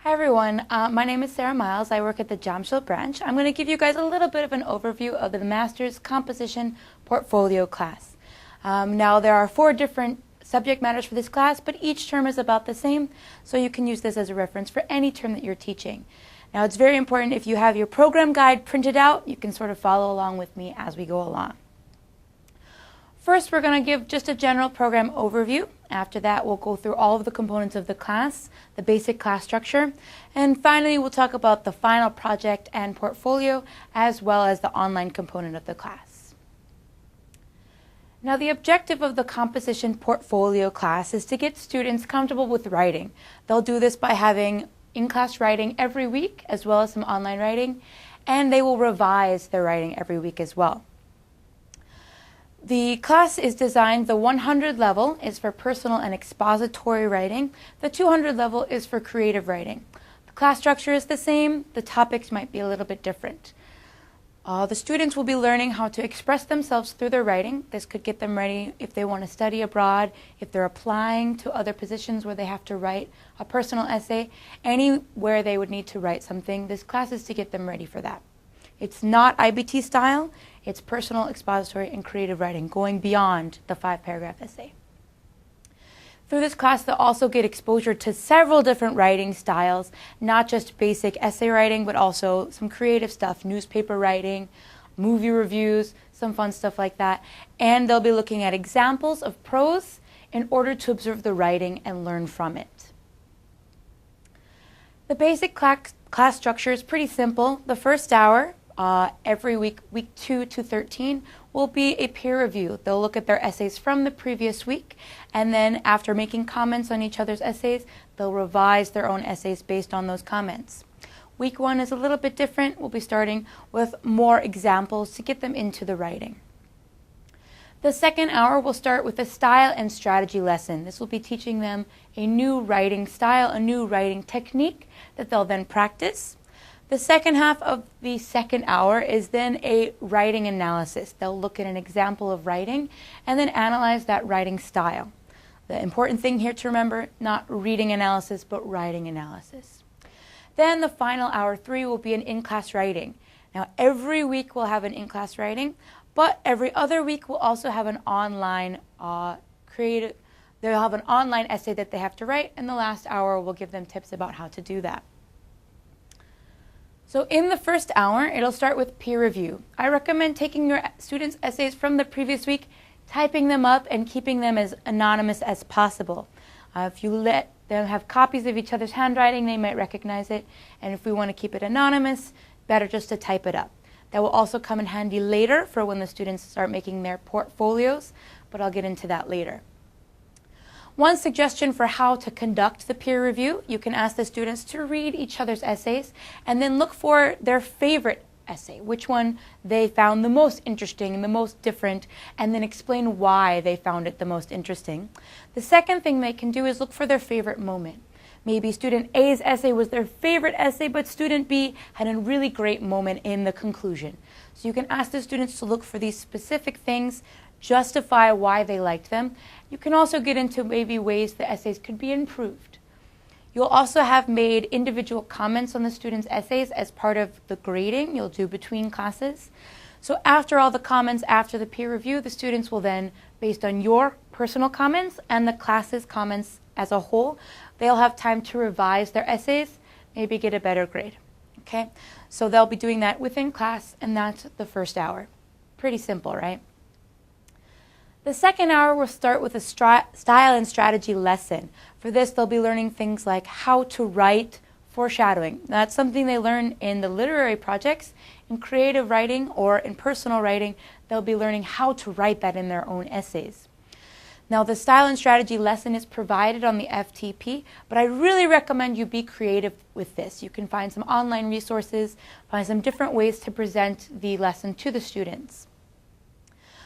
Hi everyone, my name is Sarah Miles. I work at the Jamshil branch. I'm going to give you guys a little bit of an overview of the Master's Composition Portfolio class. Now there are 4 different subject matters for this class, but each term is about the same, so you can use this as a reference for any term that you're teaching. Now it's very important if you have your program guide printed out, you can sort of follow along with me as we go along. First, we're going to give just a general program overview. After that, we'll go through all of the components of the class, the basic class structure, and finally, we'll talk about the final project and portfolio, as well as the online component of the class. Now, the objective of the composition portfolio class is to get students comfortable with writing. They'll do this by having in-class writing every week, as well as some online writing, and they will revise their writing every week as well. The class is designed, the 100 level is for personal and expository writing. The 200 level is for creative writing. The class structure is the same, the topics might be a little bit different. The students will be learning how to express themselves through their writing. This could get them ready if they want to study abroad, if they're applying to other positions where they have to write a personal essay, anywhere they would need to write something. This class is to get them ready for that. It's not IBT style, it's personal, expository, and creative writing, going beyond the 5-paragraph essay. Through this class, they'll also get exposure to several different writing styles, not just basic essay writing, but also some creative stuff, newspaper writing, movie reviews, some fun stuff like that. And they'll be looking at examples of prose in order to observe the writing and learn from it. The basic class structure is pretty simple. The first hour, every week 2 to 13, will be a peer review. They'll look at their essays from the previous week, and then after making comments on each other's essays, they'll revise their own essays based on those comments. Week 1 is a little bit different. We'll be starting with more examples to get them into the writing. The second hour will start with a style and strategy lesson. This will be teaching them a new writing style, a new writing technique that they'll then practice. The second half of the second hour is then a writing analysis. They'll look at an example of writing and then analyze that writing style. The important thing here to remember, not reading analysis, but writing analysis. Then the final hour 3 will be an in-class writing. Now every week we'll have an in-class writing, but every other week we'll also have an online they'll have an online essay that they have to write, and the last hour will give them tips about how to do that. So in the first hour, it'll start with peer review. I recommend taking your students' essays from the previous week, typing them up, and keeping them as anonymous as possible. If you let them have copies of each other's handwriting, they might recognize it. And if we want to keep it anonymous, better just to type it up. That will also come in handy later for when the students start making their portfolios, but I'll get into that later. One suggestion for how to conduct the peer review, you can ask the students to read each other's essays and then look for their favorite essay, which one they found the most interesting and the most different, and then explain why they found it the most interesting. The second thing they can do is look for their favorite moment. Maybe student A's essay was their favorite essay, but student B had a really great moment in the conclusion. So you can ask the students to look for these specific things, justify why they liked them. You can also get into maybe ways the essays could be improved. You'll also have made individual comments on the students' essays as part of the grading you'll do between classes. So after all the comments, after the peer review, the students will then, based on your personal comments and the class's comments as a whole, they'll have time to revise their essays, maybe get a better grade. Okay? So they'll be doing that within class, and that's the first hour. Pretty simple, right? The second hour will start with a style and strategy lesson. For this, they'll be learning things like how to write foreshadowing. That's something they learn in the literary projects. In creative writing or in personal writing, they'll be learning how to write that in their own essays. Now, the style and strategy lesson is provided on the FTP, but I really recommend you be creative with this. You can find some online resources, find some different ways to present the lesson to the students.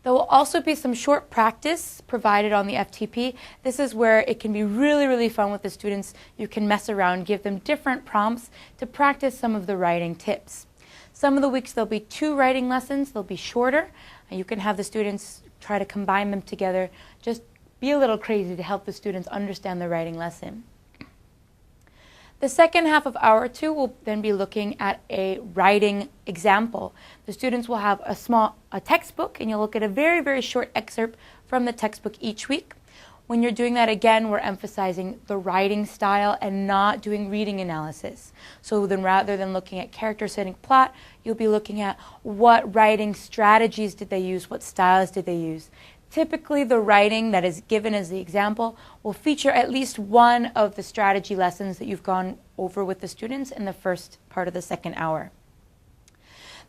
There will also be some short practice provided on the FTP. This is where it can be really, really fun with the students. You can mess around, give them different prompts to practice some of the writing tips. Some of the weeks there'll be 2 writing lessons. They'll be shorter, and you can have the students try to combine them together. Just be a little crazy to help the students understand the writing lesson. The second half of hour 2 will then be looking at a writing example. The students will have a textbook, and you'll look at a very, very short excerpt from the textbook each week. When you're doing that, again, we're emphasizing the writing style and not doing reading analysis. So then rather than looking at character setting plot, you'll be looking at what writing strategies did they use, what styles did they use. Typically, the writing that is given as the example will feature at least one of the strategy lessons that you've gone over with the students in the first part of the second hour.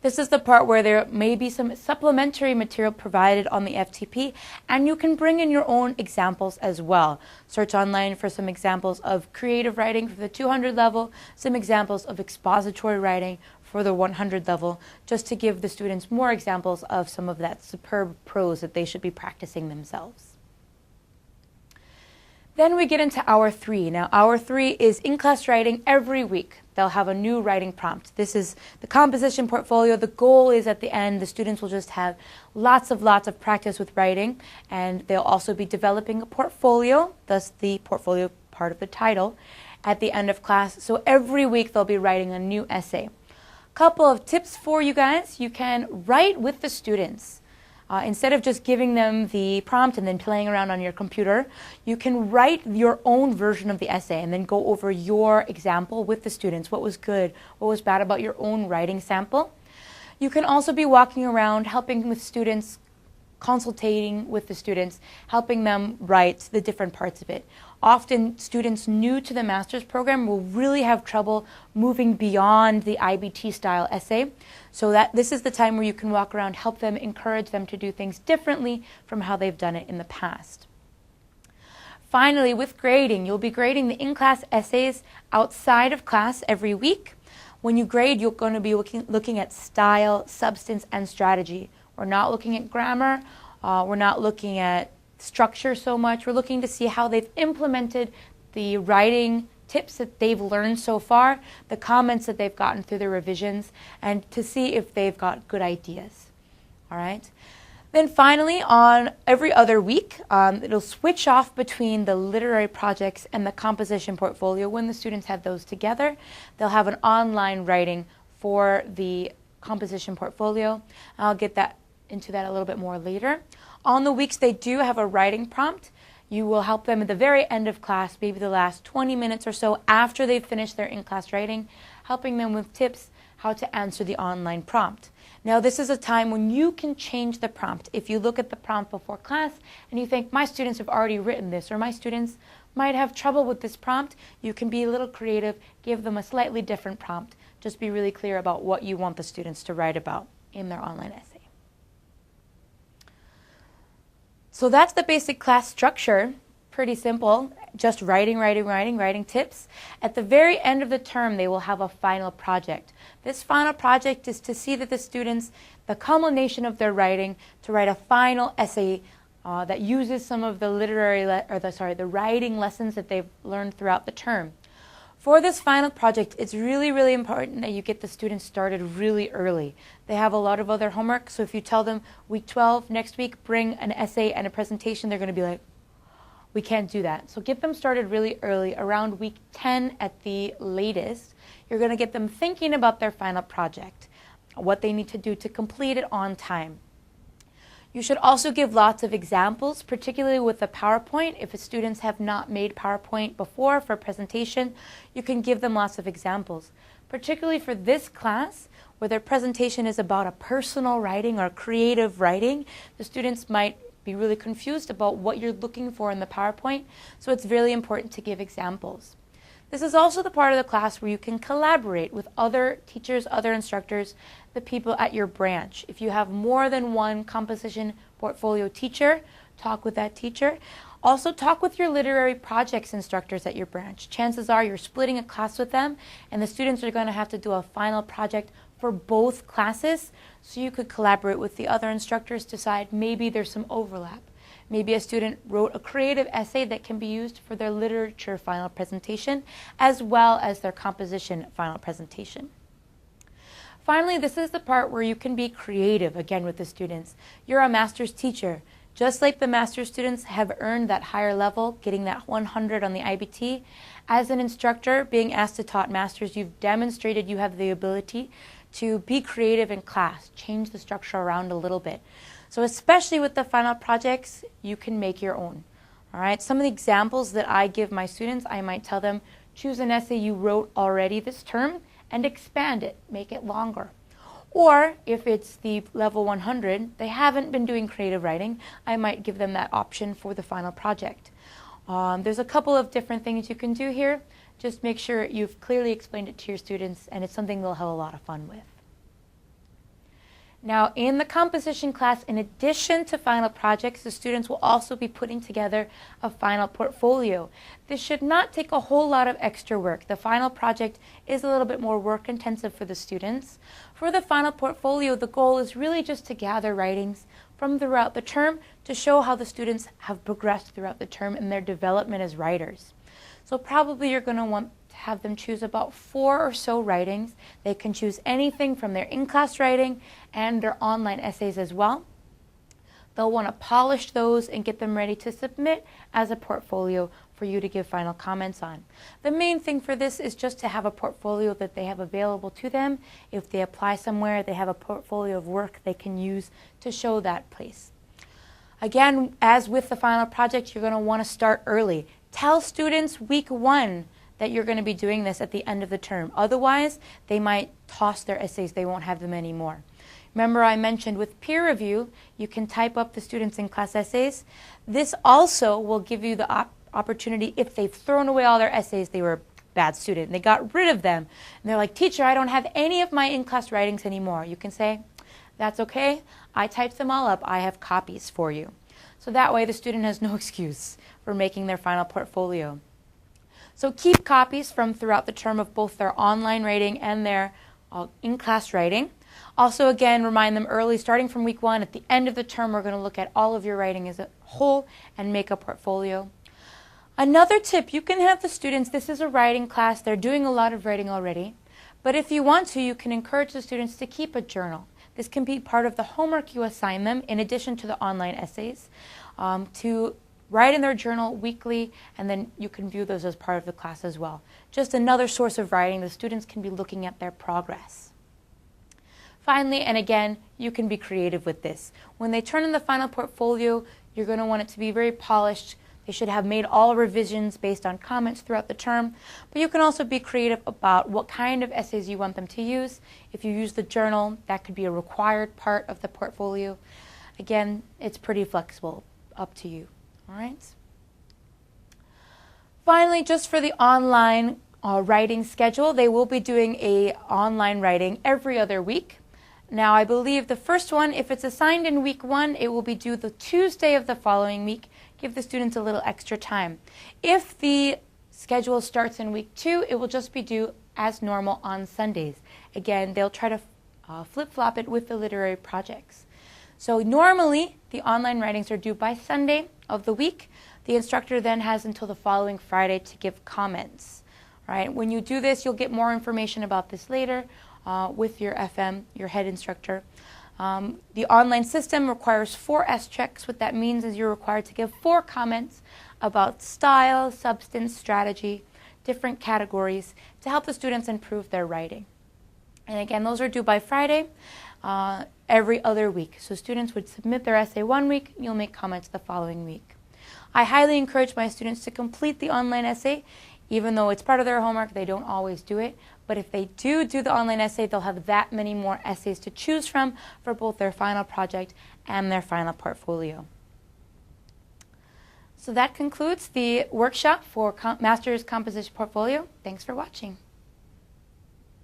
This is the part where there may be some supplementary material provided on the FTP, and you can bring in your own examples as well. Search online for some examples of creative writing for the 200 level, some examples of expository writing for the 100 level, just to give the students more examples of some of that superb prose that they should be practicing themselves. Then we get into hour 3. Now, hour 3 is in-class writing every week. They'll have a new writing prompt. This is the composition portfolio. The goal is at the end, the students will just have lots of practice with writing, and they'll also be developing a portfolio, thus the portfolio part of the title, at the end of class. So every week they'll be writing a new essay. Couple of tips for you guys. You can write with the students. Instead of just giving them the prompt and then playing around on your computer, you can write your own version of the essay and then go over your example with the students. What was good, what was bad about your own writing sample. You can also be walking around helping with students, consultating with the students, helping them write the different parts of it. Often students new to the master's program will really have trouble moving beyond the IBT style essay. So that this is the time where you can walk around, help them, encourage them to do things differently from how they've done it in the past. Finally, with grading, you'll be grading the in-class essays outside of class every week. When you grade, you're going to be looking at style, substance, and strategy. We're not looking at grammar. We're not looking at structure so much. We're looking to see how they've implemented the writing tips that they've learned so far, the comments that they've gotten through the revisions, and to see if they've got good ideas. All right. Then finally, on every other week, it'll switch off between the literary projects and the composition portfolio. When the students have those together, they'll have an online writing for the composition portfolio. I'll get into that a little bit more later. On the weeks they do have a writing prompt, you will help them at the very end of class, maybe the last 20 minutes or so after they've finished their in-class writing, helping them with tips how to answer the online prompt. Now, this is a time when you can change the prompt. If you look at the prompt before class and you think, my students have already written this, or my students might have trouble with this prompt, you can be a little creative, give them a slightly different prompt. Just be really clear about what you want the students to write about in their online essay. So that's the basic class structure. Pretty simple, just writing tips. At the very end of the term, they will have a final project. This final project is to see that the students, the culmination of their writing, to write a final essay that uses some of the the writing lessons that they've learned throughout the term. For this final project, it's really important that you get the students started really early. They have a lot of other homework, so if you tell them week 12, next week, bring an essay and a presentation, they're going to be like, we can't do that. So get them started really early, around week 10 at the latest. You're going to get them thinking about their final project, what they need to do to complete it on time. You should also give lots of examples, particularly with the PowerPoint. If the students have not made PowerPoint before for a presentation, you can give them lots of examples. Particularly for this class, where their presentation is about a personal writing or creative writing, the students might be really confused about what you're looking for in the PowerPoint, so it's really important to give examples. This is also the part of the class where you can collaborate with other teachers, other instructors, the people at your branch. If you have more than one composition portfolio teacher, talk with that teacher. Also talk with your literary projects instructors at your branch. Chances are you're splitting a class with them, and the students are going to have to do a final project for both classes, so you could collaborate with the other instructors, decide maybe there's some overlap. Maybe a student wrote a creative essay that can be used for their literature final presentation, as well as their composition final presentation. Finally, this is the part where you can be creative again with the students. You're a master's teacher. Just like the master's students have earned that higher level, getting that 100 on the IBT, as an instructor being asked to taught masters, you've demonstrated you have the ability to be creative in class, change the structure around a little bit. So especially with the final projects, you can make your own. All right, some of the examples that I give my students, I might tell them, choose an essay you wrote already this term and expand it, make it longer. Or if it's the level 100, they haven't been doing creative writing, I might give them that option for the final project. There's a couple of different things you can do here. Just make sure you've clearly explained it to your students and it's something they'll have a lot of fun with. Now, in the composition class, in addition to final projects, the students will also be putting together a final portfolio. This should not take a whole lot of extra work. The final project is a little bit more work intensive for the students. For the final portfolio, the goal is really just to gather writings from throughout the term to show how the students have progressed throughout the term in their development as writers. So probably you're going to want to have them choose about 4 or so writings. They can choose anything from their in-class writing and their online essays as well. They'll want to polish those and get them ready to submit as a portfolio for you to give final comments on. The main thing for this is just to have a portfolio that they have available to them. If they apply somewhere, they have a portfolio of work they can use to show that place. Again, as with the final project, you're going to want to start early. Tell students week 1 that you're going to be doing this at the end of the term. Otherwise, they might toss their essays. They won't have them anymore. Remember I mentioned with peer review, you can type up the students' in-class essays. This also will give you the opportunity, if they've thrown away all their essays, they were a bad student, and they got rid of them, and they're like, teacher, I don't have any of my in-class writings anymore. You can say, that's okay. I typed them all up. I have copies for you. So that way the student has no excuse for making their final portfolio. So keep copies from throughout the term of both their online writing and their in-class writing. Also, again, remind them early, starting from week 1, at the end of the term, we're going to look at all of your writing as a whole and make a portfolio. Another tip, you can have the students, this is a writing class, they're doing a lot of writing already, but if you want to, you can encourage the students to keep a journal. This can be part of the homework you assign them, in addition to the online essays, to write in their journal weekly, and then you can view those as part of the class as well. Just another source of writing. The students can be looking at their progress. Finally, and again, you can be creative with this. When they turn in the final portfolio, you're going to want it to be very polished. They should have made all revisions based on comments throughout the term, but you can also be creative about what kind of essays you want them to use. If you use the journal, that could be a required part of the portfolio. Again, it's pretty flexible, up to you. All right. Finally, just for the online writing schedule, they will be doing a online writing every other week. Now, I believe the first one, if it's assigned in week 1, it will be due the Tuesday of the following week. Give the students a little extra time. If the schedule starts in week 2, it will just be due as normal on Sundays. Again, they'll try to flip-flop it with the literary projects. So normally, the online writings are due by Sunday of the week. The instructor then has until the following Friday to give comments. Right? When you do this, you'll get more information about this later with your FM, your head instructor. The online system requires 4 S-checks. What that means is you're required to give 4 comments about style, substance, strategy, different categories to help the students improve their writing. And again, those are due by Friday every other week. So students would submit their essay one week, and you'll make comments the following week. I highly encourage my students to complete the online essay. Even though it's part of their homework, they don't always do it. But if they do the online essay, they'll have that many more essays to choose from for both their final project and their final portfolio. So that concludes the workshop for Master's Composition Portfolio. Thanks for watching.